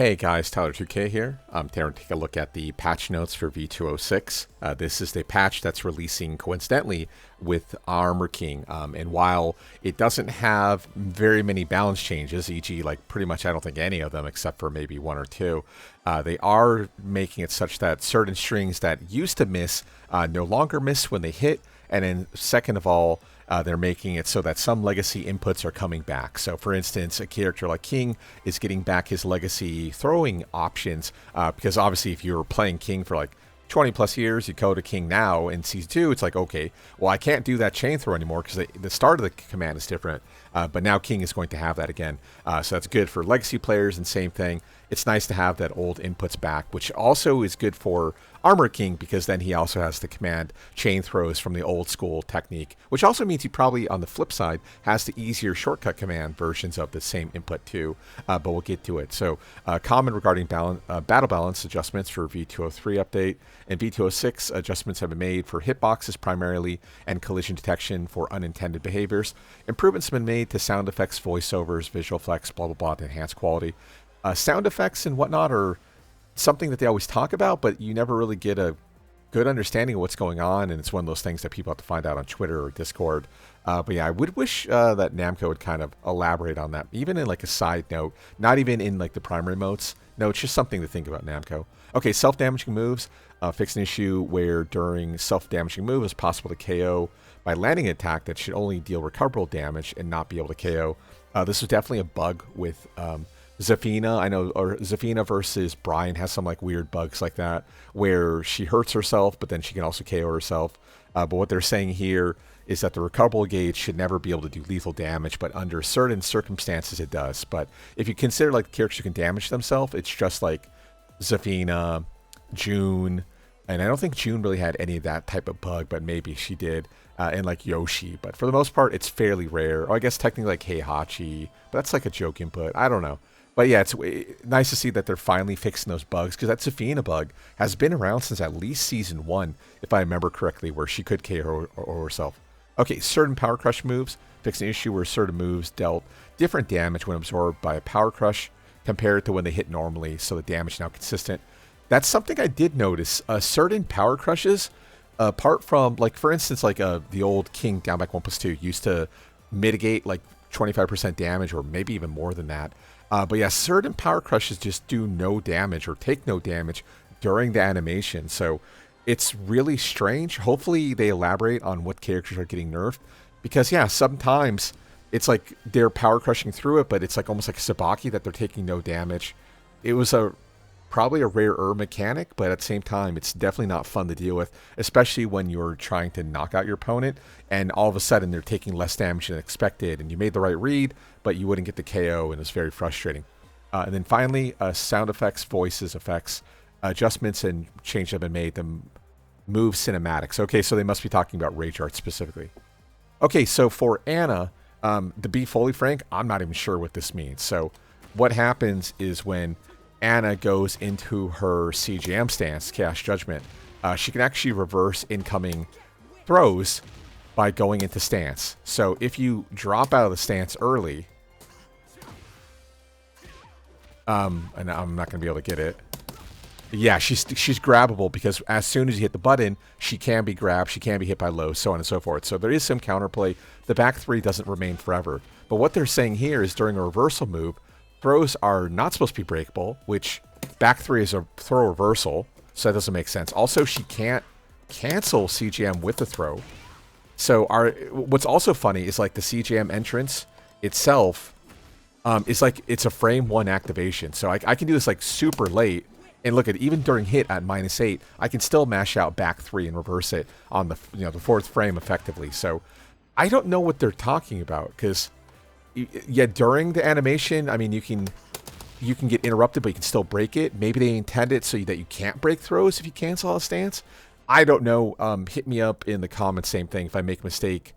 Hey guys, Tyler2K here. I'm here to take a look at the patch notes for v2.06. This is the patch that's releasing coincidentally with Armor King. And while it doesn't have very many balance changes, e.g. like pretty much I don't think any of them except for maybe one or two, they are making it such that certain strings that used to miss no longer miss when they hit. And then second of all, they're making it so that some legacy inputs are coming back. So for instance, a character like King is getting back his legacy throwing options because obviously if you're playing King for like 20 plus years, you go to King now in Season 2, it's like, okay, well, I can't do that chain throw anymore because the start of the command is different. But now King is going to have that again. So that's good for legacy players, and same thing. It's nice to have that old inputs back, which also is good for Armor King because then he also has the command chain throws from the old school technique, which also means he probably, on the flip side, has the easier shortcut command versions of the same input too, but we'll get to it. So comment regarding battle balance adjustments for v2.03 update, and v2.06 adjustments have been made for hitboxes primarily and collision detection for unintended behaviors. Improvements have been made to sound effects, voiceovers, visual effects, blah, blah, blah, to enhance quality. Sound effects and whatnot are something that they always talk about, but you never really get a good understanding of what's going on, and it's one of those things that people have to find out on Twitter or Discord. But yeah, I would wish that Namco would kind of elaborate on that, even in like a side note, not even in like the primary modes. No, it's just something to think about, Namco. Okay, self-damaging moves. Fix an issue where during self-damaging move it's possible to KO by landing an attack that should only deal recoverable damage and not be able to KO. This was definitely a bug with Zafina, I know, or Zafina versus Brian has some like weird bugs like that, where she hurts herself, but then she can also KO herself. But what they're saying here is that the recoverable gauge should never be able to do lethal damage, but under certain circumstances it does. But if you consider like the characters who can damage themselves, it's just like Zafina, June, and I don't think June really had any of that type of bug, but maybe she did, and like Yoshi. But for the most part, it's fairly rare. Or I guess technically like Heihachi, but that's like a joke input. I don't know. But yeah, it's nice to see that they're finally fixing those bugs, because that Zafina bug has been around since at least Season 1, if I remember correctly, where she could KO herself. Okay, certain Power Crush moves. Fix an issue where certain moves dealt different damage when absorbed by a Power Crush compared to when they hit normally, so the damage is now consistent. That's something I did notice. Certain Power Crushes, apart from, like, for instance, like the old King down back 1+2 used to mitigate like 25% damage, or maybe even more than that. But yeah, certain Power Crushes just do no damage or take no damage during the animation. So it's really strange. Hopefully they elaborate on what characters are getting nerfed. Because yeah, sometimes it's like they're Power Crushing through it, but it's like almost like Sabaki that they're taking no damage. It was probably a rarer mechanic, but at the same time, it's definitely not fun to deal with, especially when you're trying to knock out your opponent, and all of a sudden they're taking less damage than expected, and you made the right read, but you wouldn't get the KO, and it's very frustrating. And then finally, sound effects, voices, effects, adjustments and changes have been made to move cinematics. Okay, so they must be talking about Rage Art specifically. Okay, so for Anna, to be fully frank, I'm not even sure what this means. So what happens is when Anna goes into her CGM stance, Chaos Judgment, she can actually reverse incoming throws by going into stance. So if you drop out of the stance early, and I'm not going to be able to get it. Yeah, she's grabbable because as soon as you hit the button, she can be grabbed, she can be hit by low, so on and so forth. So there is some counterplay. The back three doesn't remain forever. But what they're saying here is during a reversal move, throws are not supposed to be breakable, which back three is a throw reversal, so that doesn't make sense. Also, she can't cancel CGM with the throw. So what's also funny is like the CGM entrance itself is like it's a frame 1 activation. So I can do this like super late, and look at even during hit at -8, I can still mash out back 3 and reverse it on the the 4th frame effectively. So I don't know what they're talking about, because yeah, during the animation, I mean, you can get interrupted, but you can still break it. Maybe they intend it so that you can't break throws if you cancel a stance. I don't know. Hit me up in the comments. Same thing. If I make a mistake,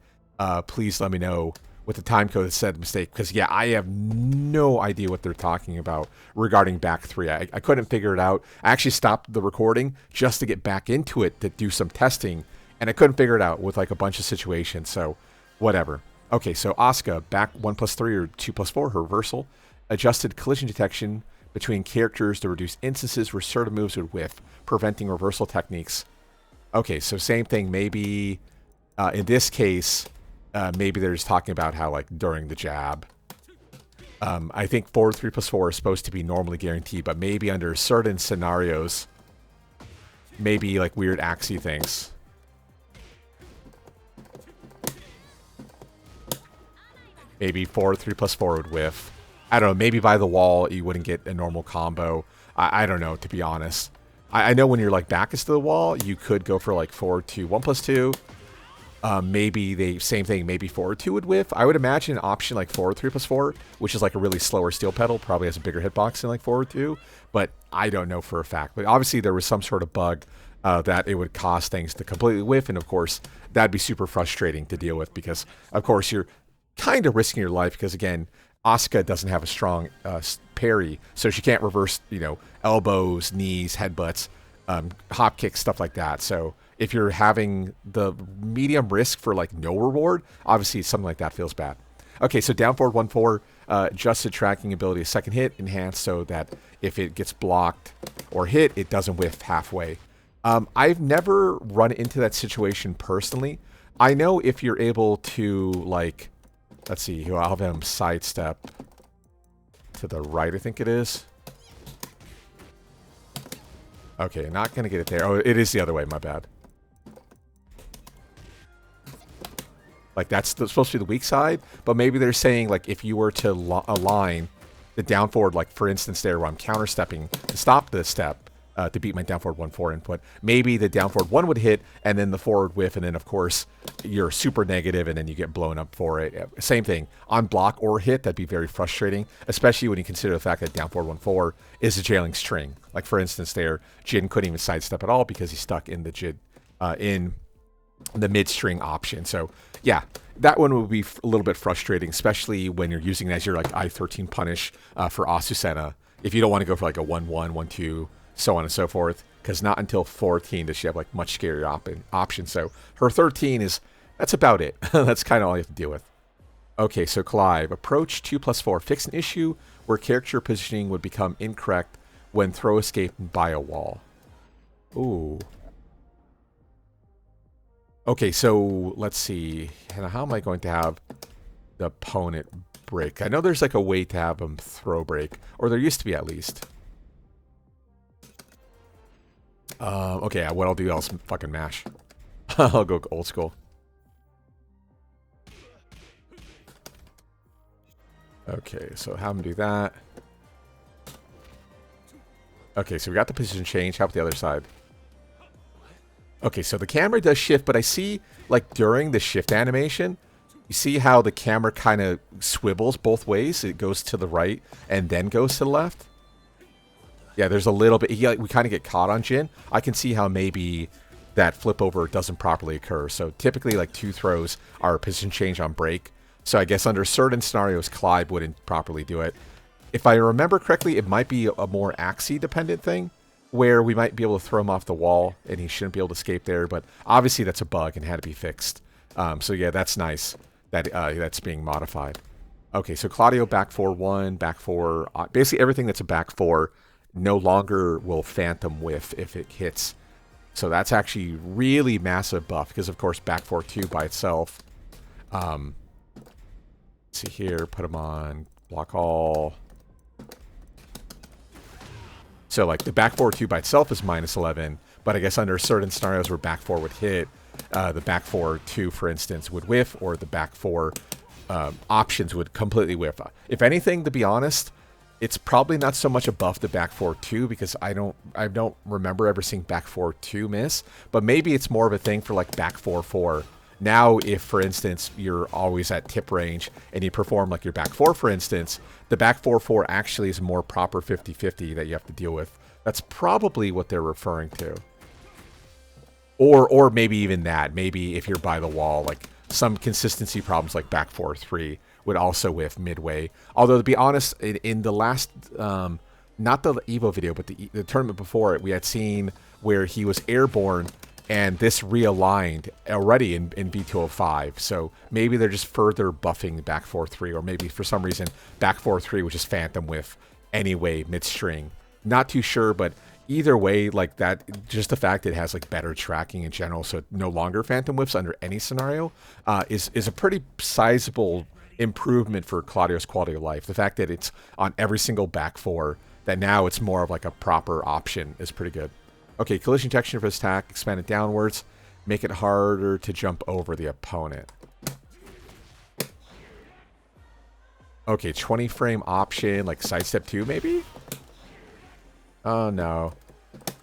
please let me know with the time code that said mistake. Because yeah, I have no idea what they're talking about regarding back 3. I couldn't figure it out. I actually stopped the recording just to get back into it to do some testing, and I couldn't figure it out with like a bunch of situations. So whatever. Okay, so Asuka, back 1+3 or 2+4, her reversal, adjusted collision detection between characters to reduce instances where certain moves would whiff, preventing reversal techniques. Okay, so same thing. Maybe in this case, maybe they're just talking about how like during the jab. I think forward 3+4 is supposed to be normally guaranteed, but maybe under certain scenarios, maybe like weird axie things. Maybe forward 3+4 would whiff. I don't know, maybe by the wall you wouldn't get a normal combo. I don't know, to be honest. I know when you're like back to the wall, you could go for like forward 2, 1+2. Maybe the same thing, maybe forward 2 would whiff. I would imagine an option like forward 3+4, which is like a really slower steel pedal, probably has a bigger hitbox than like forward 2, but I don't know for a fact. But obviously there was some sort of bug that it would cause things to completely whiff, and of course that'd be super frustrating to deal with because of course you're kind of risking your life because again, Asuka doesn't have a strong parry, so she can't reverse, you know, elbows, knees, headbutts, hop kicks, stuff like that. So if you're having the medium risk for like no reward, obviously something like that feels bad. Okay, so down forward 1-4, adjusted tracking ability, a second hit enhanced so that if it gets blocked or hit, it doesn't whiff halfway. I've never run into that situation personally. I know if you're able to like, let's see, I'll have him sidestep to the right, I think it is. Okay, not going to get it there. Oh, it is the other way, my bad. Like, that's supposed to be the weak side, but maybe they're saying, like, if you were to align the down forward, like, for instance, there where I'm counter-stepping to stop the step, to beat my down forward 1-4 input, maybe the down forward 1 would hit, and then the forward whiff, and then, of course, you're super negative, and then you get blown up for it. Same thing. On block or hit, that'd be very frustrating, especially when you consider the fact that down forward 1-4 is a jailing string. Like, for instance, there, Jin couldn't even sidestep at all because he's stuck in the Jin, in the mid-string option. So, yeah, that one would be a little bit frustrating, especially when you're using it as your, like, I-13 punish for Asusena. If you don't want to go for, like, a 1-1, 1-2, so on and so forth, because not until 14 does she have like much scarier options. So her 13 that's about it. That's kind of all you have to deal with. Okay, so Clive, approach 2+4, fix an issue where character positioning would become incorrect when throw escape by a wall. Ooh. Okay, so let's see. How am I going to have the opponent break? I know there's like a way to have them throw break, or there used to be at least. Okay, what I'll do, I'll fucking mash. I'll go old school. Okay, so have him do that. Okay, so we got the position change. How about the other side? Okay, so the camera does shift, but I see, like, during the shift animation, you see how the camera kind of swivels both ways? It goes to the right and then goes to the left? Yeah, there's a little bit. We kind of get caught on Jin. I can see how maybe that flip over doesn't properly occur. So typically, like, 2 throws are a position change on break. So I guess under certain scenarios, Clive wouldn't properly do it. If I remember correctly, it might be a more axie-dependent thing, where we might be able to throw him off the wall, and he shouldn't be able to escape there. But obviously, that's a bug and had to be fixed. So yeah, that's nice that that's being modified. Okay, so Claudio back 4-1, back 4. Basically, everything that's a back 4 no longer will phantom whiff if it hits. So that's actually really massive buff because, of course, back 4-2 by itself. Let's see here, put them on block all. So, like, the back 4-2 by itself is -11, but I guess under certain scenarios where back 4 would hit, the back 4-2, for instance, would whiff, or the back 4 options would completely whiff. If anything, to be honest, it's probably not so much a buff to back 4-2 because I don't remember ever seeing back 4-2 miss, but maybe it's more of a thing for like back 4-4. Now, if for instance you're always at tip range and you perform like your back 4, for instance, the back 4-4 actually is a more proper 50-50 that you have to deal with. That's probably what they're referring to. Or maybe even that. Maybe if you're by the wall, like some consistency problems like back 4-3 would also whiff midway. Although, to be honest, in the last, not the Evo video, but the tournament before it, we had seen where he was airborne, and this realigned already in V205. So maybe they're just further buffing back 4-3, or maybe for some reason back 4-3 was just phantom whiff anyway mid-string. Not too sure, but either way, like that, just the fact it has like better tracking in general, so no longer phantom whiffs under any scenario, is a pretty sizable improvement for Claudio's quality of life. The fact that it's on every single back four, that now it's more of like a proper option, is pretty good. Okay, collision detection for his attack, expand it downwards, make it harder to jump over the opponent. Okay, 20 frame option, like sidestep 2 maybe? Oh no.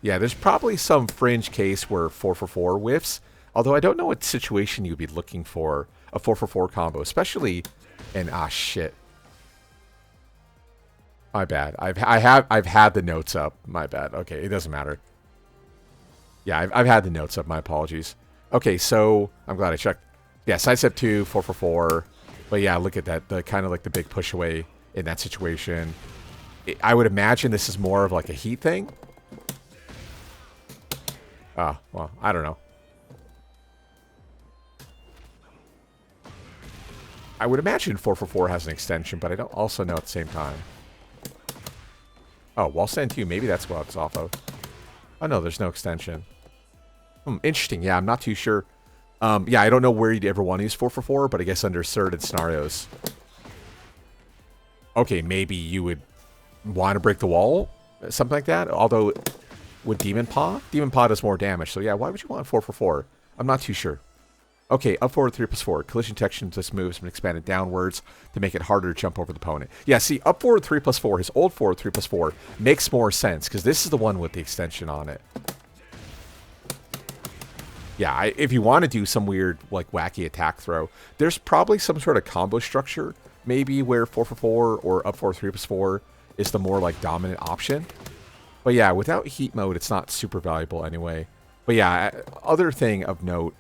Yeah, there's probably some fringe case where 4-for-4 whiffs, although I don't know what situation you'd be looking for a 4-for-4 combo, especially in, shit. My bad. I've had the notes up. My bad. Okay, it doesn't matter. Yeah, I've had the notes up. My apologies. Okay, so I'm glad I checked. Yeah, sidestep 2, 4-for-4. But yeah, look at that. The kind of like the big push away in that situation. I would imagine this is more of like a heat thing. Oh, well, I don't know. I would imagine 4-for-4 has an extension, but I don't also know at the same time. Oh, wall stand 2, maybe that's what it's off of. Oh no, there's no extension. Interesting. Yeah, I'm not too sure. Yeah, I don't know where you'd ever want to use 4-for-4, but I guess under certain scenarios. Okay, maybe you would want to break the wall, something like that. Although, with Demon Paw? Demon Paw does more damage, so yeah, why would you want 4-for-4? I'm not too sure. Okay, up forward 3+4. Collision detection just moves and expanded downwards to make it harder to jump over the opponent. Yeah, see, up forward 3+4, his old forward 3+4 makes more sense, because this is the one with the extension on it. Yeah, if you want to do some weird, like, wacky attack throw, there's probably some sort of combo structure, maybe where 4-for-4 or up forward 3+4 is the more, like, dominant option. But yeah, without heat mode, it's not super valuable anyway. But yeah, other thing of note,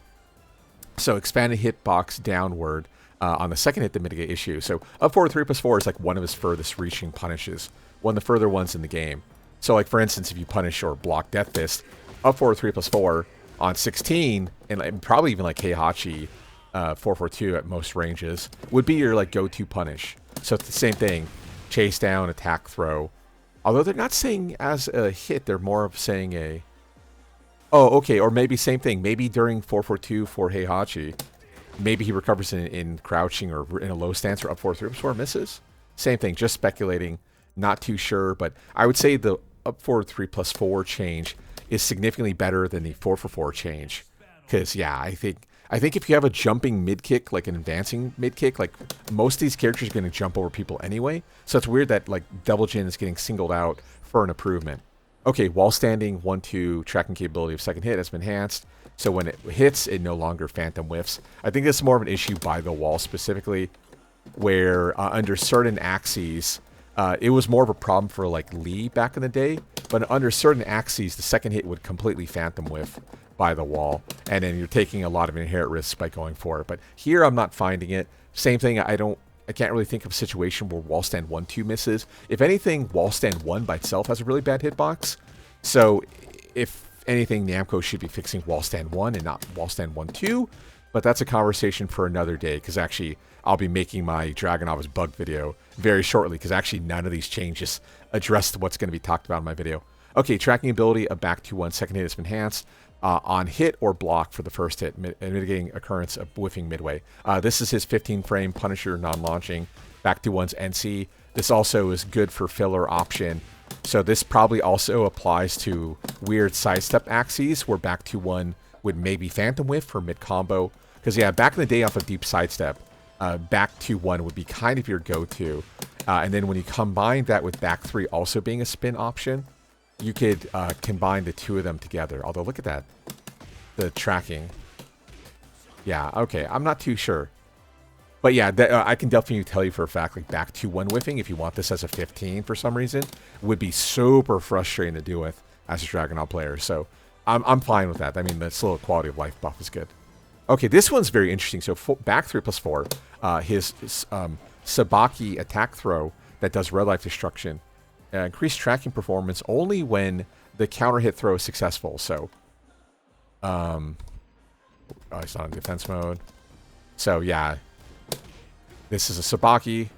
so expanded hitbox downward on the second hit to mitigate issue. So up forward 3+4 is like one of his furthest reaching punishes, one of the further ones in the game. So like for instance, if you punish or block Death Fist, up forward 3+4 on 16, and probably even like Heihachi 4-4-2 at most ranges, would be your like go-to punish. So it's the same thing, chase down, attack, throw. Although they're not saying as a hit, they're more of saying a... Oh, okay, or maybe same thing. Maybe during 4-4-2 for Heihachi, maybe he recovers in crouching or in a low stance or up 4-3+4 misses. Same thing, just speculating, not too sure. But I would say the up forward 3+4 change is significantly better than the 4-for-4 change. Because, yeah, I think if you have a jumping mid-kick, like an advancing mid-kick, like most of these characters are going to jump over people anyway. So it's weird that like Double Jin is getting singled out for an improvement. Okay, wall standing, 1-2, tracking capability of second hit has been enhanced. So when it hits, it no longer phantom whiffs. I think this is more of an issue by the wall specifically, where under certain axes, it was more of a problem for like Lee back in the day. But under certain axes, the second hit would completely phantom whiff by the wall. And then you're taking a lot of inherent risks by going for it. But here I'm not finding it. Same thing, I can't really think of a situation where wall stand 1-2 misses. If anything, wall stand 1 by itself has a really bad hitbox. So if anything, Namco should be fixing wall stand 1 and not wall stand 1-2. But that's a conversation for another day, because actually I'll be making my Dragonov's bug video very shortly, because actually none of these changes address what's going to be talked about in my video. Okay, tracking ability of back to 1 second hit has been enhanced. On hit or block for the first hit, mitigating occurrence of whiffing midway. This is his 15-frame Punisher non-launching, back to 1's NC. This also is good for filler option. So this probably also applies to weird sidestep axes, where back to 1 would maybe phantom whiff for mid-combo. Because yeah, back in the day off of deep sidestep, back to 1 would be kind of your go-to. And then when you combine that with back 3 also being a spin option, you could combine the two of them together. Although, look at that. The tracking. Yeah, okay. I'm not too sure. But yeah, I can definitely tell you for a fact, like back to 1 whiffing, if you want this as a 15 for some reason, would be super frustrating to deal with as a Dragonov player. So I'm fine with that. I mean, this little quality of life buff is good. Okay, this one's very interesting. So back 3+4, his Sabaki attack throw that does red life destruction. Increased tracking performance only when the counter hit throw is successful. So, oh, it's not in defense mode. So yeah, this is a Sabaki.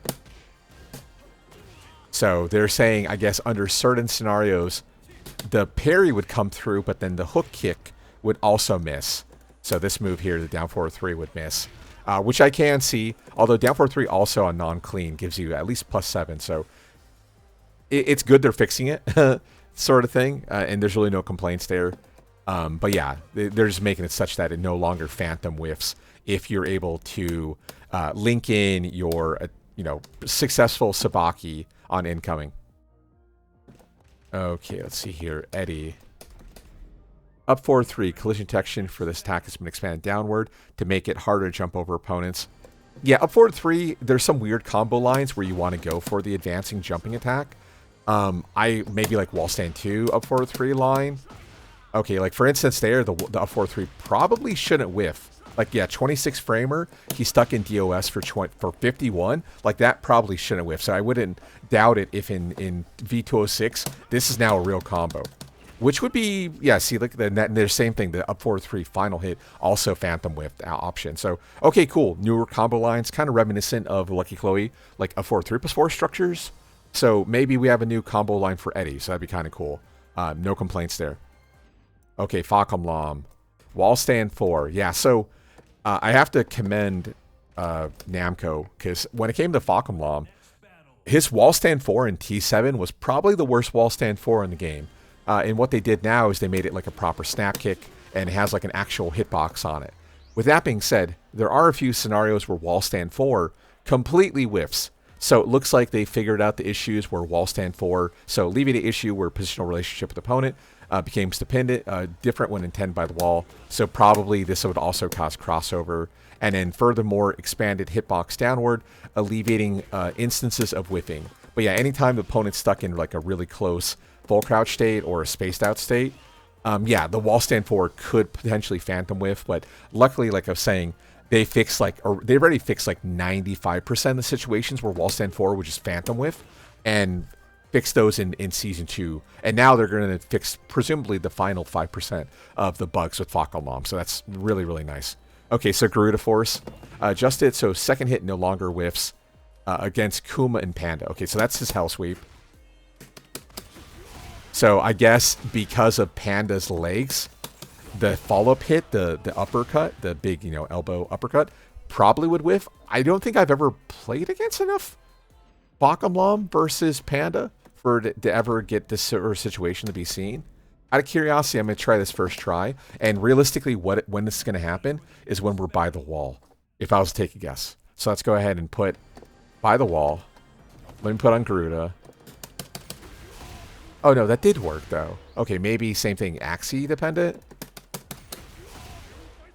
So they're saying, I guess, under certain scenarios, the parry would come through, but then the hook kick would also miss. So this move here, the down forward 3 would miss, which I can see. Although down forward 3 also on non-clean gives you at least +7. So it's good they're fixing it, sort of thing. And there's really no complaints there. But yeah, they're just making it such that it no longer phantom whiffs if you're able to link in your, successful Sabaki on incoming. Okay, let's see here. Eddie. Up forward 3, collision detection for this attack has been expanded downward to make it harder to jump over opponents. Yeah, up forward 3, there's some weird combo lines where you want to go for the advancing jumping attack. I maybe like wall stand 2 up forward 3 line. Okay, like for instance there, the up forward 3 probably shouldn't whiff. Like, yeah, 26 framer, he's stuck in DOS for 51. Like, that probably shouldn't whiff. So I wouldn't doubt it if in V206, this is now a real combo. Which would be, yeah, see, look, the same thing. The up forward 3 final hit, also phantom whiff option. So, okay, cool. Newer combo lines, kind of reminiscent of Lucky Chloe, like up forward 3+4 structures. So maybe we have a new combo line for Eddie. So that'd be kind of cool. No complaints there. Okay, Fakamlam. Wall stand 4. Yeah, so I have to commend Namco, because when it came to Fakamlam, his wall stand 4 in T7 was probably the worst wall stand 4 in the game. And what they did now is they made it like a proper snap kick, and it has like an actual hitbox on it. With that being said, there are a few scenarios where wall stand 4 completely whiffs. So it looks like they figured out the issues where wall stand 4, so leaving the issue where positional relationship with opponent became dependent, different when intended by the wall. So probably this would also cause crossover. And then furthermore, expanded hitbox downward, alleviating instances of whiffing. But yeah, anytime the opponent's stuck in like a really close full crouch state or a spaced out state, yeah, the wall stand 4 could potentially phantom whiff. But luckily, like I was saying, they fixed they've already fixed like 95% of the situations where wall stand 4 would just phantom whiff, and fixed those in Season 2. And now they're going to fix, presumably, the final 5% of the bugs with Fakamlam. So that's really, really nice. Okay, so Garuda Force. Adjusted, so second hit no longer whiffs against Kuma and Panda. Okay, so that's his Hell Sweep. So I guess because of Panda's legs, the follow-up hit, the uppercut, the big, elbow uppercut, probably would whiff. I don't think I've ever played against enough Fakamlam versus Panda for to ever get this sort of situation to be seen. Out of curiosity, I'm going to try this first try. And realistically, when this is going to happen is when we're by the wall, if I was to take a guess. So let's go ahead and put by the wall. Let me put on Garuda. Oh, no, that did work, though. Okay, maybe same thing, Axie dependent?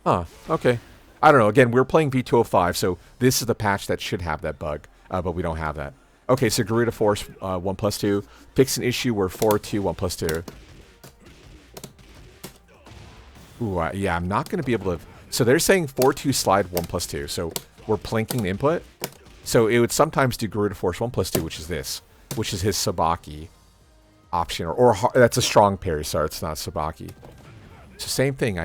Huh, okay. I don't know. Again, we're playing V205, so this is the patch that should have that bug, but we don't have that. Okay, so Garuda Force 1+2. Fix an issue where 4-2, 1+2. Ooh, yeah, I'm not going to be able to... So they're saying 4-2 slide 1+2, so we're plinking the input. So it would sometimes do Garuda Force 1+2, which is this, which is his Sabaki option, or that's a strong parry, sorry, it's not Sabaki. So same thing,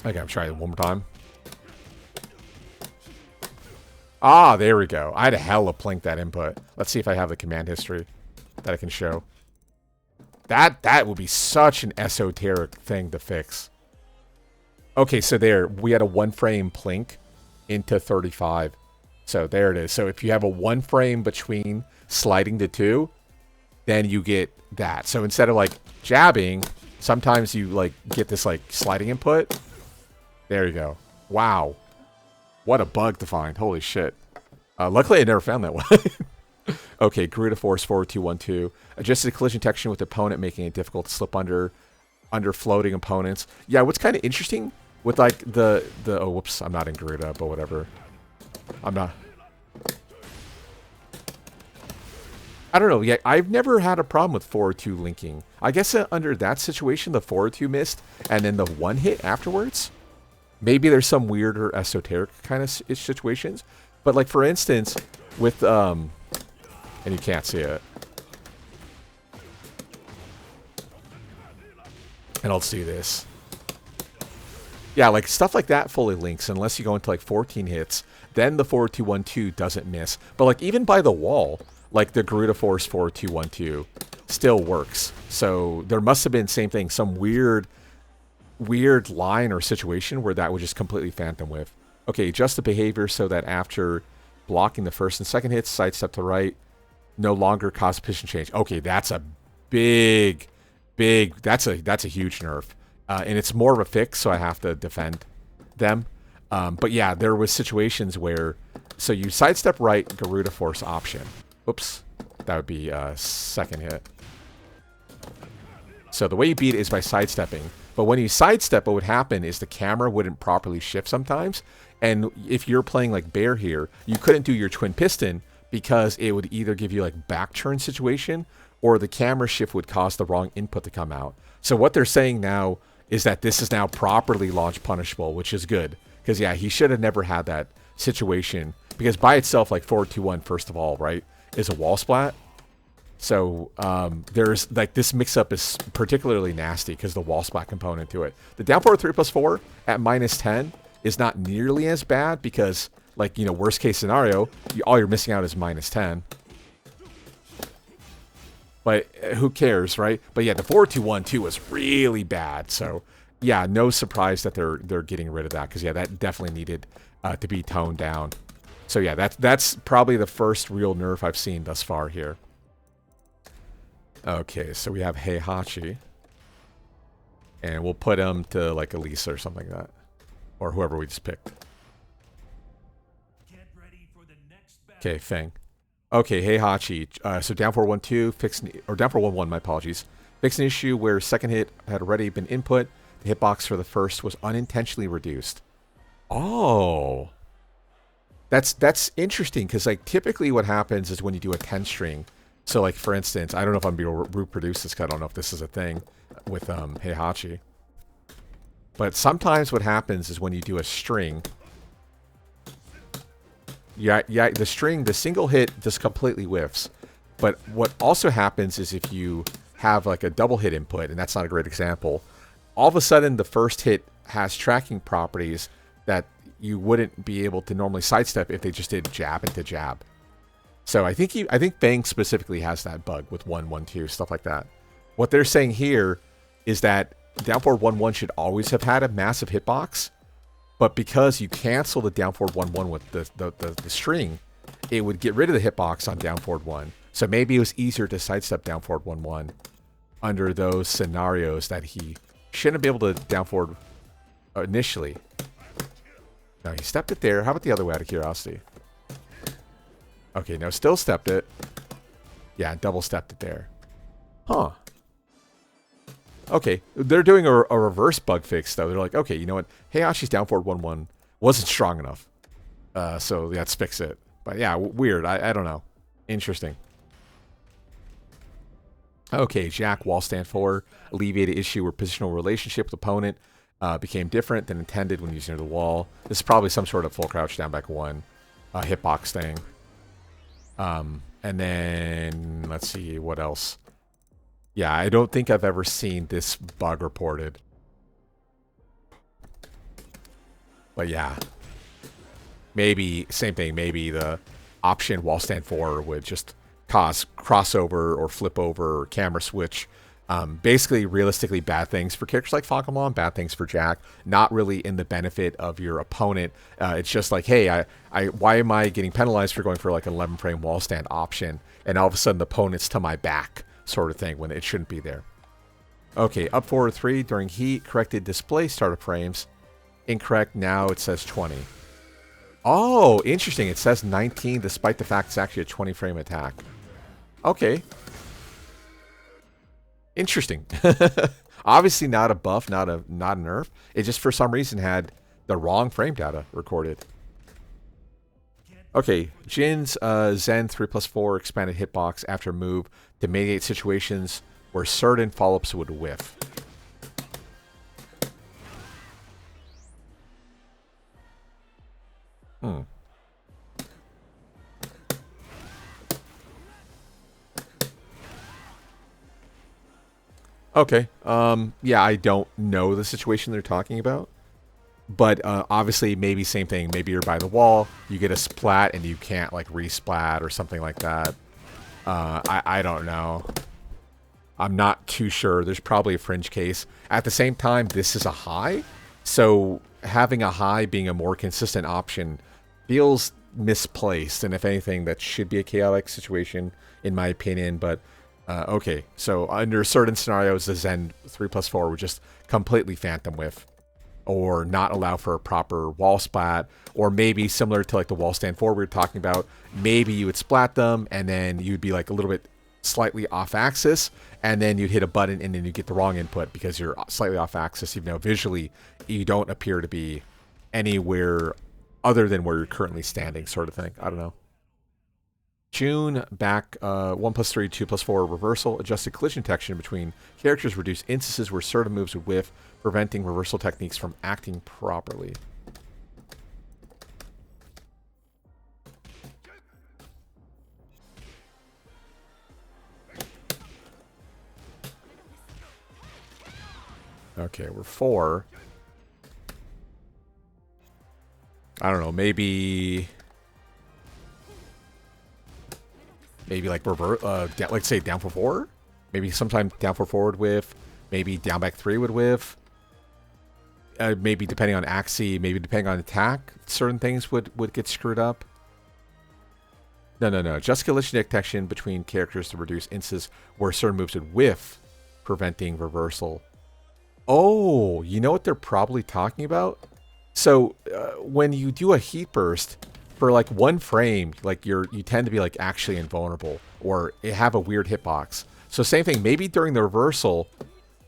Okay, I'm trying it one more time. Ah, there we go. I had a hella plink that input. Let's see if I have the command history that I can show. That would be such an esoteric thing to fix. Okay, so there, we had a 1 frame plink into 35. So there it is. So if you have a 1 frame between sliding to 2, then you get that. So instead of like jabbing, sometimes you like get this like sliding input. There you go. Wow. What a bug to find. Holy shit. Luckily, I never found that one. Okay, Garuda Force 4-2-1-2. Adjusted collision detection with opponent, making it difficult to slip under floating opponents. Yeah, what's kind of interesting with like the oh, whoops, I'm not in Garuda, but whatever. I'm not. I don't know. Yeah, I've never had a problem with 4-2 linking. I guess under that situation, the 4-2 missed, and then the 1 hit afterwards. Maybe there's some weirder esoteric kind of situations. But like, for instance, with, and you can't see it. And I'll see this. Yeah, like stuff like that fully links unless you go into like 14 hits. Then the 4-2-1-2 doesn't miss. But like even by the wall, like the Garuda Force 4-2-1-2 still works. So there must have been same thing, some weird line or situation where that would just completely phantom whiff. Okay, adjust the behavior so that after blocking the first and second hits, sidestep to right, no longer cause position change. Okay, that's a big, that's a huge nerf. And it's more of a fix, so I have to defend them. But yeah, there was situations where, so you sidestep right, Garuda Force option. Oops, that would be a second hit. So the way you beat it is by sidestepping. But when you sidestep, what would happen is the camera wouldn't properly shift sometimes. And if you're playing like Bear here, you couldn't do your twin piston because it would either give you like back turn situation or the camera shift would cause the wrong input to come out. So what they're saying now is that this is now properly launch punishable, which is good. Because yeah, he should have never had that situation. Because by itself, like 4-2-1, first of all, right, is a wall splat. So there's like this mix-up is particularly nasty because the wall splat component to it. The down forward 3+4 at -10 is not nearly as bad because, like, you know, worst case scenario, all you're missing out is -10. But who cares, right? But yeah, the 4-2-1-2 was really bad. So yeah, no surprise that they're getting rid of that because yeah, that definitely needed to be toned down. So yeah, that's probably the first real nerf I've seen thus far here. Okay, so we have Heihachi. And we'll put him to like Elisa or something like that. Or whoever we just picked. Okay, Feng. Okay, Heihachi. So down 4-1-2, fix, or down 4-1-1, my apologies. Fix an issue where second hit had already been input. The hitbox for the first was unintentionally reduced. Oh. That's interesting, because like typically what happens is when you do a 10 string. So like for instance, I don't know if I'm going to reproduce this, because I don't know if this is a thing with Heihachi. But sometimes what happens is when you do a string, yeah, the string, the single hit just completely whiffs. But what also happens is if you have like a double hit input, and that's not a great example, all of a sudden the first hit has tracking properties that you wouldn't be able to normally sidestep if they just did jab into jab. So I think Fang specifically has that bug with 1-1-2, stuff like that. What they're saying here is that down forward 1-1 should always have had a massive hitbox, but because you cancel the down forward 1-1 with the string, it would get rid of the hitbox on down forward 1. So maybe it was easier to sidestep down forward 1-1 under those scenarios that he shouldn't be able to down forward initially. No, he stepped it there. How about the other way, out of curiosity? Okay, no, still stepped it. Yeah, double stepped it there. Huh. Okay, they're doing a reverse bug fix, though. They're like, okay, you know what? Heihachi's down forward 1-1 wasn't strong enough. So let's fix it. But yeah, weird. I don't know. Interesting. Okay, Jack, wall stand 4. Alleviated issue where positional relationship with opponent became different than intended when using the wall. This is probably some sort of full crouch down back 1 hitbox thing. And then, let's see, what else? Yeah, I don't think I've ever seen this bug reported. But yeah. Maybe, same thing, maybe the option wall stand 4 would just cause crossover or flip over or camera switch. Basically, realistically, bad things for characters like Falcomon, bad things for Jack. Not really in the benefit of your opponent. It's just like, hey, why am I getting penalized for going for like an 11 frame wall stand option? And all of a sudden the opponent's to my back, sort of thing, when it shouldn't be there. Okay, up forward 3 during heat, corrected display startup frames. Incorrect, now it says 20. Oh, interesting. It says 19 despite the fact it's actually a 20 frame attack. Okay. Interesting. Obviously not a buff, not a nerf. It just for some reason had the wrong frame data recorded. Okay, Jin's Zen 3+4 expanded hitbox after move to mitigate situations where certain follow-ups would whiff. Okay. Yeah, I don't know the situation they're talking about. But obviously, maybe same thing. Maybe you're by the wall, you get a splat, and you can't like resplat or something like that. I don't know. I'm not too sure. There's probably a fringe case. At the same time, this is a high, so having a high being a more consistent option feels misplaced. And if anything, that should be a chaotic situation, in my opinion. But okay, so under certain scenarios, the Zen 3+4 would just completely phantom whiff, or not allow for a proper wall splat, or maybe similar to like the wall stand 4 we were talking about, maybe you would splat them and then you'd be like a little bit slightly off axis, and then you'd hit a button and then you get the wrong input because you're slightly off axis, even though visually you don't appear to be anywhere other than where you're currently standing, sort of thing. I don't know. June, back 1+3, 2+4 reversal, adjusted collision detection between characters, reduced instances where certain moves would whiff, preventing reversal techniques from acting properly. Okay, we're 4. I don't know, maybe like revert, like say down for 4? Maybe sometime down for forward whiff, maybe down back 3 would whiff. Maybe depending on axis, maybe depending on attack, certain things would get screwed up. No. Just collision detection between characters to reduce instances where certain moves would whiff, preventing reversal. Oh, you know what they're probably talking about? So when you do a heat burst for like 1 frame, like you tend to be like actually invulnerable, or have a weird hitbox. So same thing, maybe during the reversal,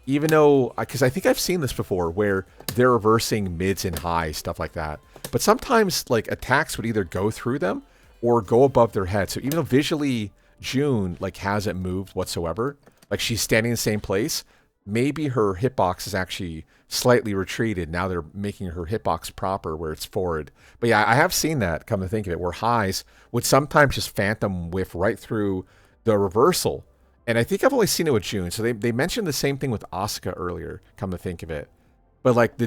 even though, because I think I've seen this before where they're reversing mids and highs, stuff like that. But sometimes like attacks would either go through them or go above their head. So even though visually June like hasn't moved whatsoever, like she's standing in the same place, maybe her hitbox is actually slightly retreated. Now they're making her hitbox proper where it's forward. But yeah, I have seen that, come to think of it, where highs would sometimes just phantom whiff right through the reversal. And I think I've only seen it with June. So they mentioned the same thing with Asuka earlier, come to think of it. But like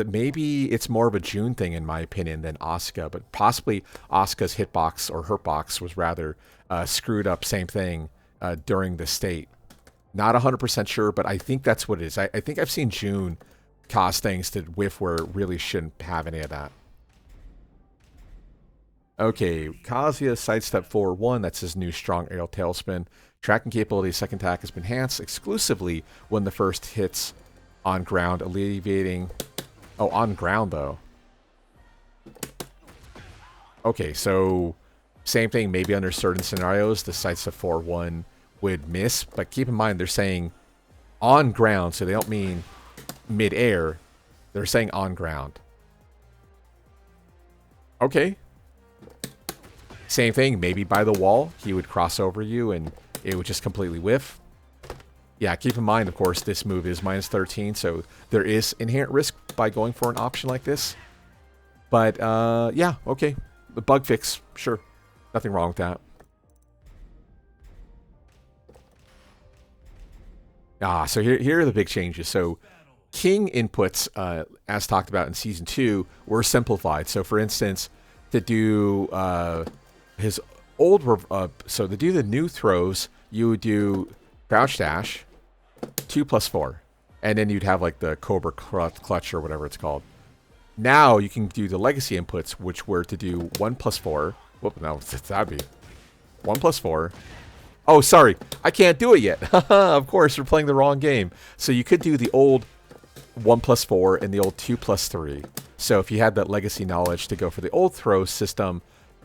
maybe it's more of a June thing in my opinion than Asuka, but possibly Asuka's hitbox or hurtbox was rather screwed up, same thing, during the state. Not 100% sure, but I think that's what it is. I think I've seen June cause things to whiff where it really shouldn't have any of that. Okay, Kazuya sidestep 4-1. That's his new strong aerial tailspin. Tracking capability, second attack has been enhanced exclusively when the first hits on ground, alleviating... Oh, on ground, though. Okay, so same thing. Maybe under certain scenarios, the sidestep 4-1 would miss, but keep in mind they're saying on ground, so they don't mean mid-air. They're saying on ground. Okay. Same thing, maybe by the wall, he would cross over you and it would just completely whiff. Yeah, keep in mind, of course, this move is -13, so there is inherent risk by going for an option like this. But, yeah, okay. The bug fix, sure. Nothing wrong with that. So here are the big changes. So King inputs, as talked about in Season 2, were simplified. So for instance, to do his old... so to do the new throws, you would do crouch dash, 2+4. And then you'd have like the Cobra Clutch or whatever it's called. Now you can do the legacy inputs, which were to do 1+4. Whoop, no, that'd be 1+4. Oh, sorry. I can't do it yet. Of course, we're playing the wrong game. So you could do the old 1+4 and the old 2+3. So if you had that legacy knowledge to go for the old throw system,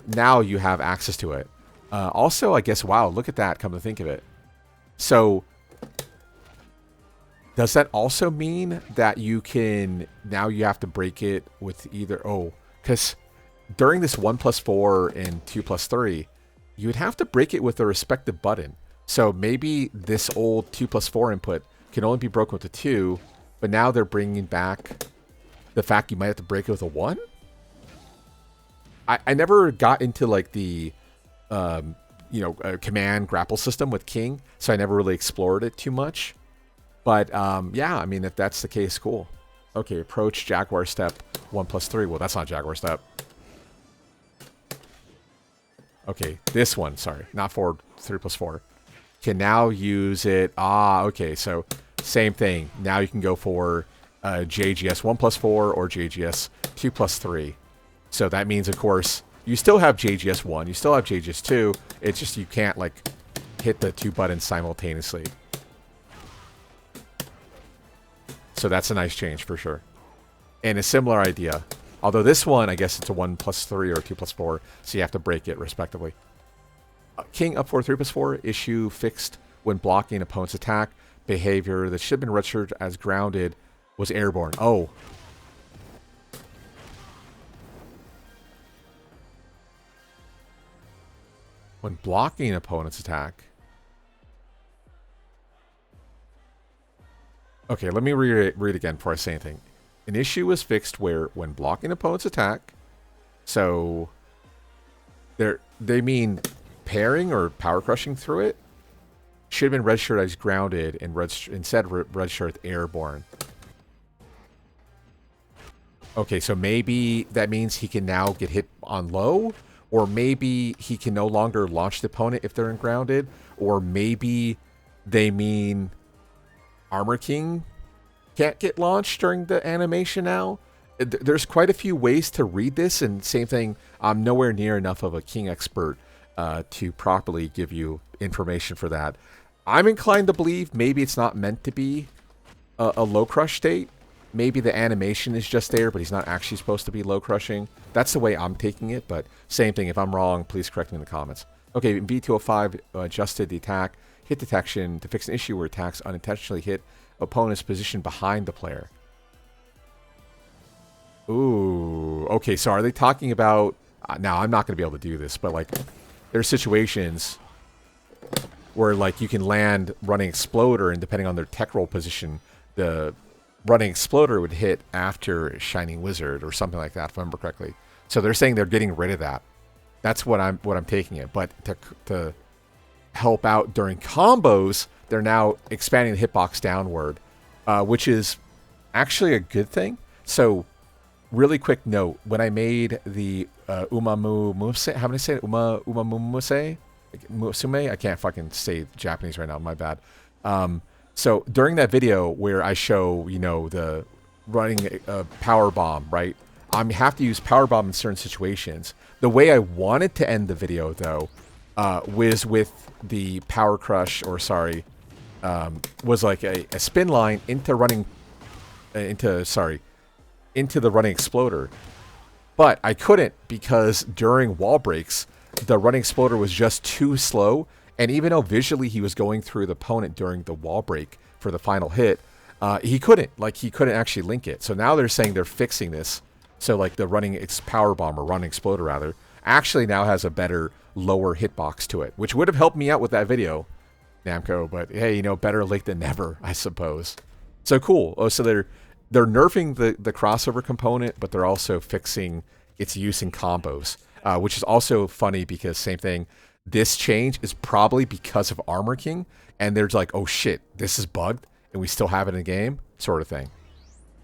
now you have access to it. Also, I guess, wow, look at that, come to think of it. So does that also mean that you can, now you have to break it with either, because during this 1+4 and 2+3, you would have to break it with a respective button. So maybe this old 2+4 input can only be broken with a 2, but now they're bringing back the fact you might have to break it with a 1? I never got into like the, command grapple system with King, so I never really explored it too much. But yeah, I mean, if that's the case, cool. Okay, approach Jaguar step 1+3. Well, that's not Jaguar step. Okay, this one, sorry, not forward 3+4. Can now use it. Ah, okay, so same thing. Now you can go for JGS 1+4 or JGS 2+3. So that means, of course, you still have JGS 1, you still have JGS 2. It's just you can't like hit the 2 buttons simultaneously. So that's a nice change for sure. And a similar idea. Although this one, I guess it's a 1+3 or 2+4, so you have to break it respectively. King up 4 3+4, issue fixed when blocking opponent's attack. Behavior that should have been registered as grounded was airborne. Oh. When blocking opponent's attack. Okay, let me read it again before I say anything. An issue was fixed where when blocking opponent's attack, so they mean pairing or power crushing through it, should have been registered as grounded and instead registered as airborne. Okay, so maybe that means he can now get hit on low, or maybe he can no longer launch the opponent if they're in grounded, or maybe they mean Armor King can't get launched during the animation now. There's quite a few ways to read this, and same thing, I'm nowhere near enough of a King expert to properly give you information for that. I'm inclined to believe maybe it's not meant to be a low crush state. Maybe the animation is just there, but he's not actually supposed to be low crushing. That's the way I'm taking it, but same thing. If I'm wrong, please correct me in the comments. Okay, V205 adjusted the attack, hit detection to fix an issue where attacks unintentionally hit opponent's position behind the player. Ooh, okay, so are they talking about... now, I'm not going to be able to do this, but like, there's situations where like you can land running exploder, and depending on their tech roll position, the running exploder would hit after shining wizard or something like that, if I remember correctly. So they're saying they're getting rid of that. That's what I'm taking it. But to help out during combos, they're now expanding the hitbox downward, which is actually a good thing. So, really quick note: when I made the Umamumuse, how do I say it? Umamumuse? Musume? I can't fucking say Japanese right now. My bad. So during that video where I show, you know, the running power bomb, right? I have to use power bomb in certain situations. The way I wanted to end the video, though, was with the power crush, or sorry, was like a spin line into running, into the running exploder. But I couldn't, because during wall breaks, the running exploder was just too slow. And even though visually he was going through the opponent during the wall break for the final hit, he couldn't actually link it. So now they're saying they're fixing this. So like the running power bomb, or running exploder rather, actually now has a better lower hitbox to it, which would have helped me out with that video, Namco. But hey, you know, better late than never, I suppose. So cool. Oh, so they're nerfing the crossover component, but they're also fixing its use in combos, which is also funny because same thing. This change is probably because of Armor King, and they're like, oh shit, this is bugged, and we still have it in the game, sort of thing.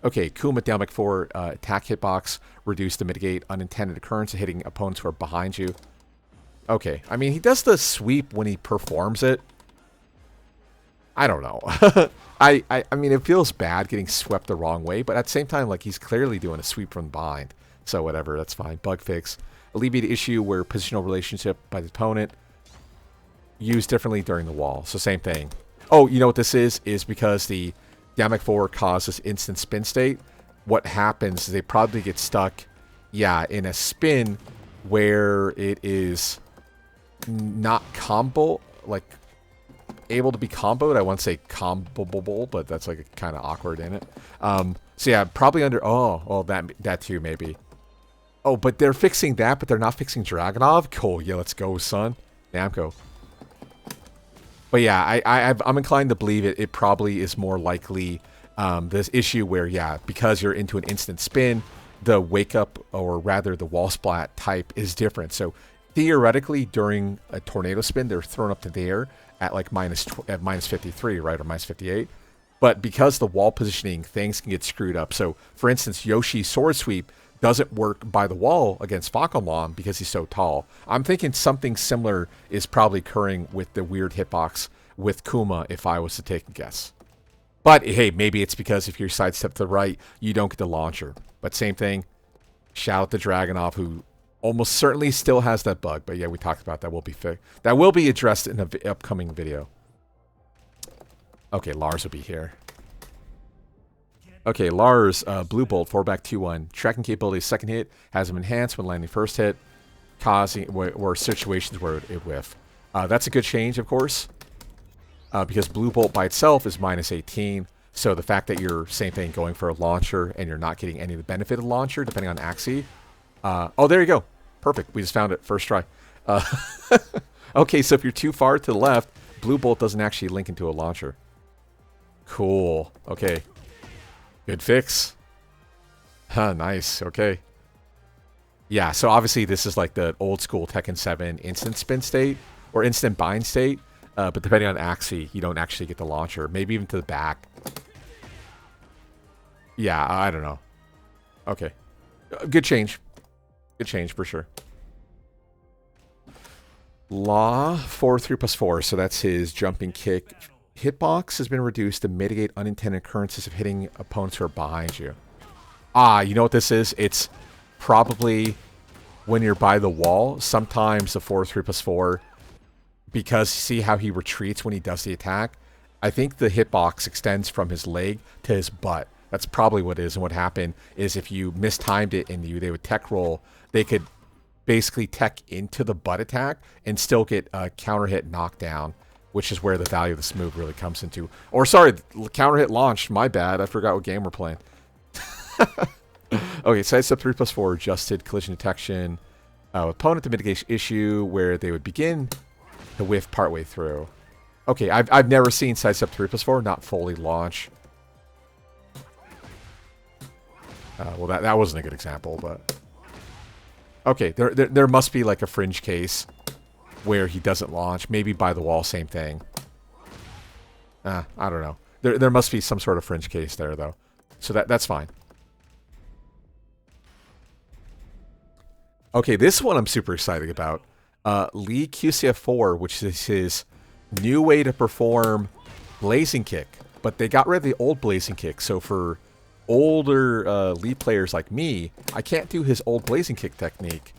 Okay, Kuma down 4, attack hitbox, reduce to mitigate unintended occurrence of hitting opponents who are behind you. Okay, I mean, he does the sweep when he performs it. I don't know. I mean, it feels bad getting swept the wrong way, but at the same time, like, he's clearly doing a sweep from behind. So whatever, that's fine. Bug fix. Alleviate issue where positional relationship by the opponent used differently during the wall. So same thing. Oh, you know what this is? Is because the down 4 causes instant spin state. What happens is they probably get stuck, yeah, in a spin where it is not combo, like able to be comboed. I won't say comboable, but that's like kind of awkward in it. So yeah, probably under, oh, that too maybe. Oh, but they're fixing that, but they're not fixing Dragunov? Cool, yeah, let's go, son. Namco. But yeah, I'm inclined to believe it probably is more likely this issue where, yeah, because you're into an instant spin, the wake up, or rather the wall splat type is different. So theoretically, during a tornado spin, they're thrown up to the air at like minus 53, right, or minus 58. But because the wall positioning, things can get screwed up. So, for instance, Yoshi's sword sweep doesn't work by the wall against Fakamon because he's so tall. I'm thinking something similar is probably occurring with the weird hitbox with Kuma if I was to take a guess. But hey, maybe it's because if you sidestep to the right, you don't get the launcher. But same thing, shout out to Dragunov, who almost certainly still has that bug. But yeah, we talked about that. Will be fixed. That will be addressed in an upcoming video. Okay, Lars will be here. Okay, Lars, Blue Bolt, 4-back 2-1. Tracking capability, second hit, has him enhanced when landing first hit, causing or situations where it whiff. That's a good change, of course, because Blue Bolt by itself is -18. So the fact that you're, same thing, going for a launcher and you're not getting any of the benefit of the launcher, depending on Axie. Oh, there you go. Perfect. We just found it. First try. Okay, so if you're too far to the left, Blue Bolt doesn't actually link into a launcher. Cool. Okay. Good fix. Huh, nice. Okay. Yeah, so obviously this is like the old school Tekken 7 instant spin state or instant bind state. But depending on Axie, you don't actually get the launcher. Maybe even to the back. Yeah, I don't know. Okay. Good change. Good change for sure. Law 4-3+4. So that's his jumping kick. Hitbox has been reduced to mitigate unintended occurrences of hitting opponents who are behind you. Ah, you know what this is? It's probably when you're by the wall. Sometimes the 4-3+4, because see how he retreats when he does the attack? I think the hitbox extends from his leg to his butt. That's probably what it is. And what happened is if you mistimed it and they would tech roll, they could basically tech into the butt attack and still get a counter hit knockdown, which is where the value of this move really comes into. Or sorry, counter hit launched. My bad. I forgot what game we're playing. Okay, sidestep 3+4, adjusted collision detection. Opponent to mitigation issue where they would begin to whiff partway through. Okay, I've never seen sidestep 3+4 not fully launch. Well, that wasn't a good example, but okay, there must be like a fringe case where he doesn't launch, maybe by the wall, same thing. I don't know. There must be some sort of fringe case there, though. So that's fine. Okay, this one I'm super excited about. Lee QCF4, which is his new way to perform Blazing Kick. But they got rid of the old Blazing Kick, so for older Lee players like me, I can't do his old Blazing Kick technique.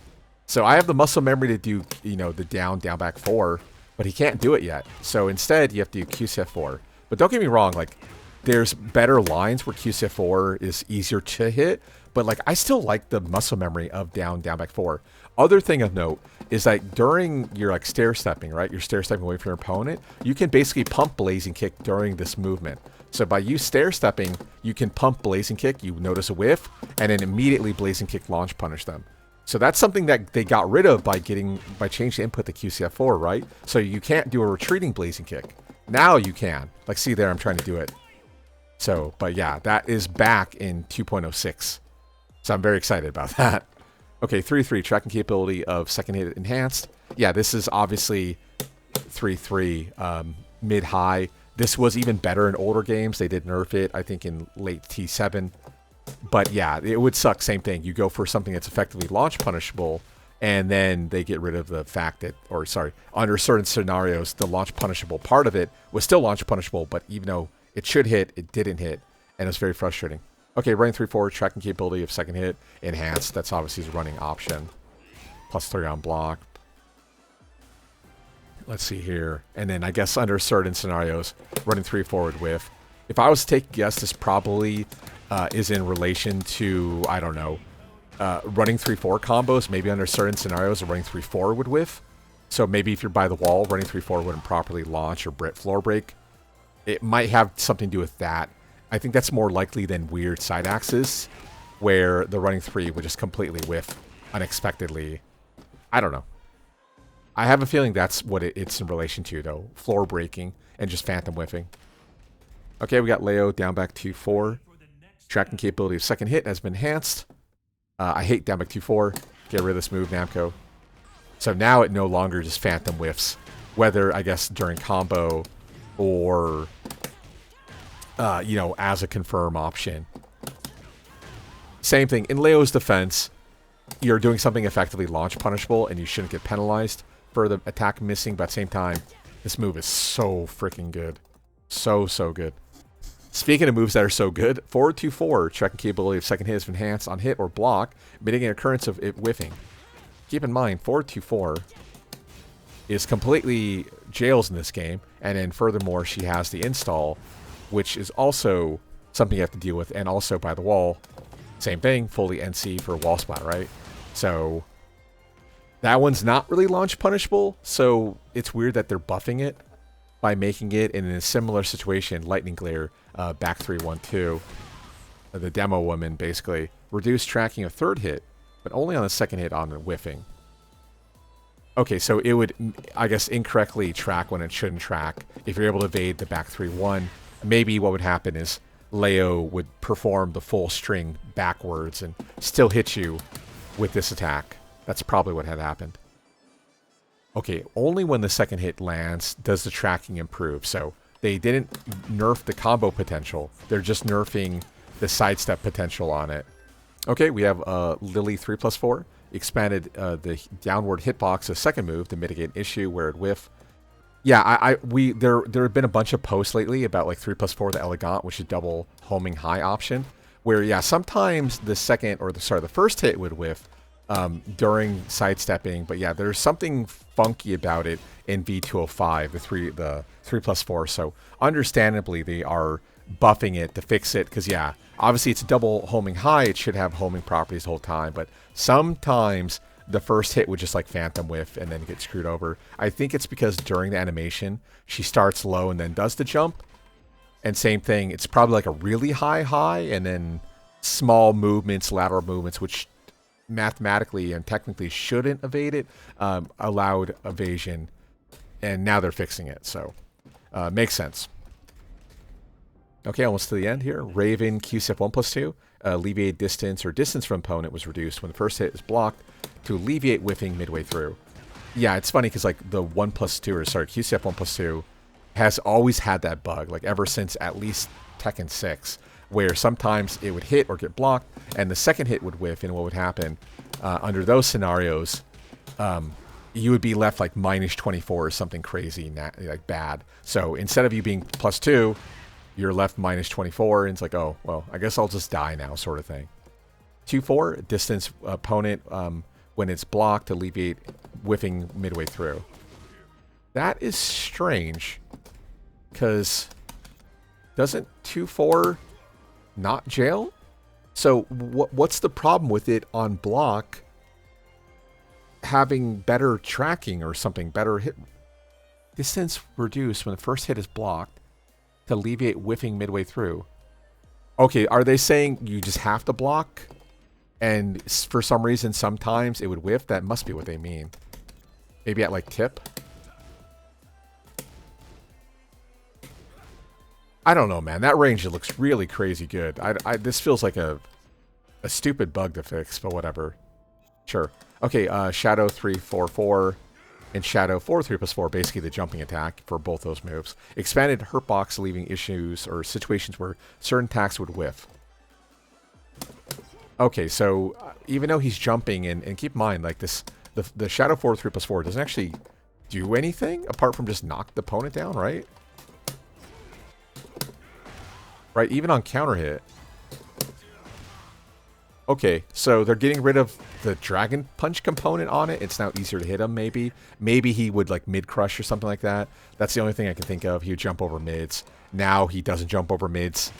So I have the muscle memory to do, you know, the down back 4, but he can't do it yet. So instead, you have to do QCF4. But don't get me wrong, like, there's better lines where QCF4 is easier to hit, but like I still like the muscle memory of down back 4. Other thing of note is that during your like stair stepping, right? You're stair stepping away from your opponent, you can basically pump Blazing Kick during this movement. So by you stair stepping, you can pump Blazing Kick, you notice a whiff, and then immediately Blazing Kick launch punish them. So that's something that they got rid of by changing the input to QCF4, right? So you can't do a retreating Blazing Kick. Now you can. Like, see there, I'm trying to do it. So, but yeah, that is back in 2.06. So I'm very excited about that. Okay, 3-3, tracking capability of second hit enhanced. Yeah, this is obviously 3-3, mid-high. This was even better in older games. They did nerf it, I think, in late T7. But yeah, it would suck. Same thing. You go for something that's effectively launch punishable, and then they get rid of the fact that, or sorry, under certain scenarios, the launch punishable part of it was still launch punishable, but even though it should hit, it didn't hit, and it's very frustrating. Okay, running 3-4, tracking capability of second hit, enhanced. That's obviously his running option. +3 on block. Let's see here. And then I guess under certain scenarios, running 3 forward whiff. If I was to take a guess, this probably is in relation to, I don't know, running 3-4 combos. Maybe under certain scenarios, a running 3-4 would whiff. So maybe if you're by the wall, running 3-4 wouldn't properly launch or floor break. It might have something to do with that. I think that's more likely than weird side axes, where the running 3 would just completely whiff unexpectedly. I don't know. I have a feeling that's what it's in relation to, though. Floor breaking and just phantom whiffing. Okay, we got Leo down back 2-4. Tracking capability of second hit has been enhanced. I hate down back 2-4. Get rid of this move, Namco. So now it no longer just phantom whiffs. Whether, I guess, during combo or you know, as a confirm option. Same thing. In Leo's defense, you're doing something effectively launch punishable, and you shouldn't get penalized for the attack missing, but at the same time, this move is so freaking good. So good. Speaking of moves that are so good, forward 2-4, tracking capability of second hit is enhanced on hit or block, mitigating occurrence of it whiffing. Keep in mind, forward 2-4 is completely jails in this game, and then furthermore, she has the install, which is also something you have to deal with, and also by the wall, same thing, fully NC for wall splat, right? So that one's not really launch punishable, so it's weird that they're buffing it by making it in a similar situation, Lightning Glare, back 3-1-2, the demo woman, basically. Reduce tracking of third hit, but only on the second hit on the whiffing. Okay, so it would, I guess, incorrectly track when it shouldn't track. If you're able to evade the back 3-1, maybe what would happen is Leo would perform the full string backwards and still hit you with this attack. That's probably what had happened. Okay, only when the second hit lands does the tracking improve. So they didn't nerf the combo potential. They're just nerfing the sidestep potential on it. Okay, we have Lily 3+4. Expanded the downward hitbox a second move to mitigate an issue where it whiff. Yeah, there have been a bunch of posts lately about like 3+4 the elegant, which is double homing high option, where yeah, sometimes the the first hit would whiff during sidestepping, but yeah, there's something funky about it in V205, the 3+4. So understandably, they are buffing it to fix it, because yeah, obviously it's double homing high, it should have homing properties the whole time, but sometimes the first hit would just like phantom whiff and then get screwed over. I think it's because during the animation she starts low and then does the jump, and same thing, it's probably like a really high and then small movements, lateral movements, which mathematically and technically shouldn't evade it, allowed evasion, and now they're fixing it, so makes sense. Okay, almost to the end here. Raven QCF 1+2. Alleviate distance or distance from opponent was reduced when the first hit is blocked to alleviate whiffing midway through. Yeah, it's funny because like the QCF 1+2 has always had that bug, like ever since at least Tekken 6, where sometimes it would hit or get blocked, and the second hit would whiff, and what would happen under those scenarios, you would be left like -24 or something crazy, like bad. So instead of you being +2, you're left -24, and it's like, oh, well, I guess I'll just die now, sort of thing. 2-4, distance opponent when it's blocked to alleviate whiffing midway through. That is strange, because doesn't 2-4 not jail? So what's the problem with it on block having better tracking or something, better hit? Distance reduced when the first hit is blocked to alleviate whiffing midway through. Okay, are they saying you just have to block, and for some reason sometimes it would whiff? That must be what they mean. Maybe at like tip? I don't know, man. That range, it looks really crazy good. This feels like a stupid bug to fix, but whatever. Sure. Okay, Shadow 3-4-4. And Shadow 4-3+4, basically the jumping attack for both those moves. Expanded hurt box, leaving issues or situations where certain attacks would whiff. Okay, so even though he's jumping, and keep in mind, like this, the Shadow 4-3+4 doesn't actually do anything apart from just knock the opponent down, right? Right, even on counter hit. Okay, so they're getting rid of the Dragon Punch component on it. It's now easier to hit him, maybe. Maybe he would, like, mid-crush or something like that. That's the only thing I can think of. He would jump over mids. Now he doesn't jump over mids.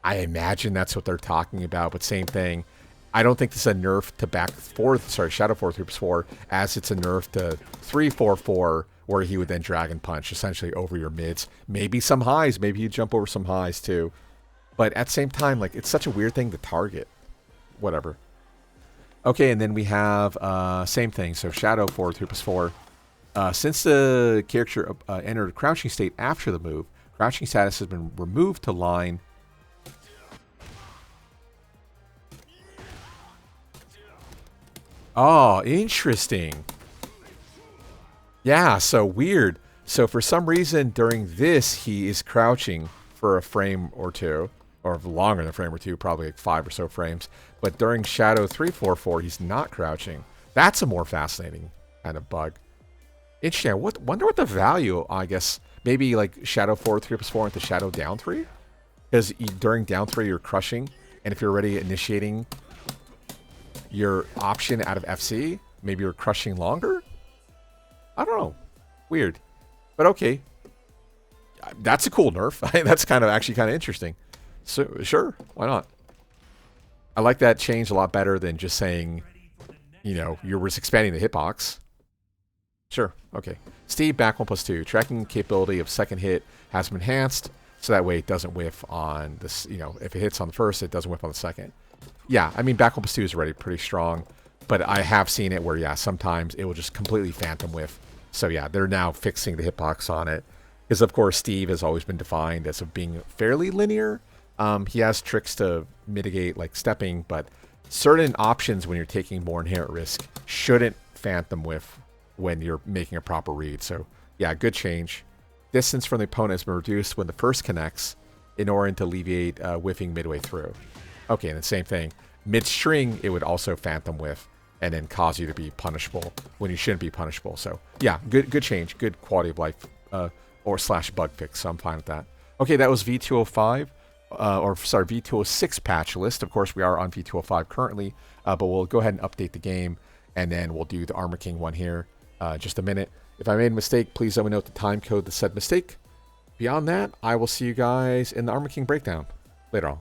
I imagine that's what they're talking about, but same thing. I don't think this is a nerf to Shadow 4-3+4, as it's a nerf to 3-4-4, where he would then Dragon Punch, essentially over your mids. Maybe some highs. Maybe he'd jump over some highs, too. But at the same time, like, it's such a weird thing to target. Whatever. Okay, and then we have same thing. So Shadow 4-3+4. Since the character entered a crouching state after the move, crouching status has been removed to line. Oh, interesting. Yeah, so weird. So for some reason during this he is crouching for a frame or two, or longer than a frame or two, probably like 5 or so frames. But during Shadow 344, he's not crouching. That's a more fascinating kind of bug. Interesting. I wonder what the value, I guess, maybe like Shadow 4, 3+4 into Shadow down 3? Because during down 3, you're crushing, and if you're already initiating your option out of FC, maybe you're crushing longer? I don't know. Weird. But okay. That's a cool nerf. That's actually kind of interesting. So, sure, why not? I like that change a lot better than just saying, you know, you're just expanding the hitbox. Sure, okay. Steve, back 1+2. Tracking capability of second hit has been enhanced, so that way it doesn't whiff on this, you know, if it hits on the first, it doesn't whiff on the second. Yeah, I mean, back 1+2 is already pretty strong, but I have seen it where, yeah, sometimes it will just completely phantom whiff. So yeah, they're now fixing the hitbox on it. Because, of course, Steve has always been defined as being fairly linear. He has tricks to mitigate, like stepping, but certain options when you're taking more inherent risk shouldn't phantom whiff when you're making a proper read. So, yeah, good change. Distance from the opponent has been reduced when the first connects in order to alleviate whiffing midway through. Okay, and the same thing. Mid-string, it would also phantom whiff and then cause you to be punishable when you shouldn't be punishable. So, yeah, good change. Good quality of life or / bug fix. So I'm fine with that. Okay, that was V205. V206 patch list. Of course, we are on V205 currently, but we'll go ahead and update the game, and then we'll do the Armor King one here just a minute. If I made a mistake, please let me know the time code that said mistake. Beyond that, I will see you guys in the Armor King breakdown later on.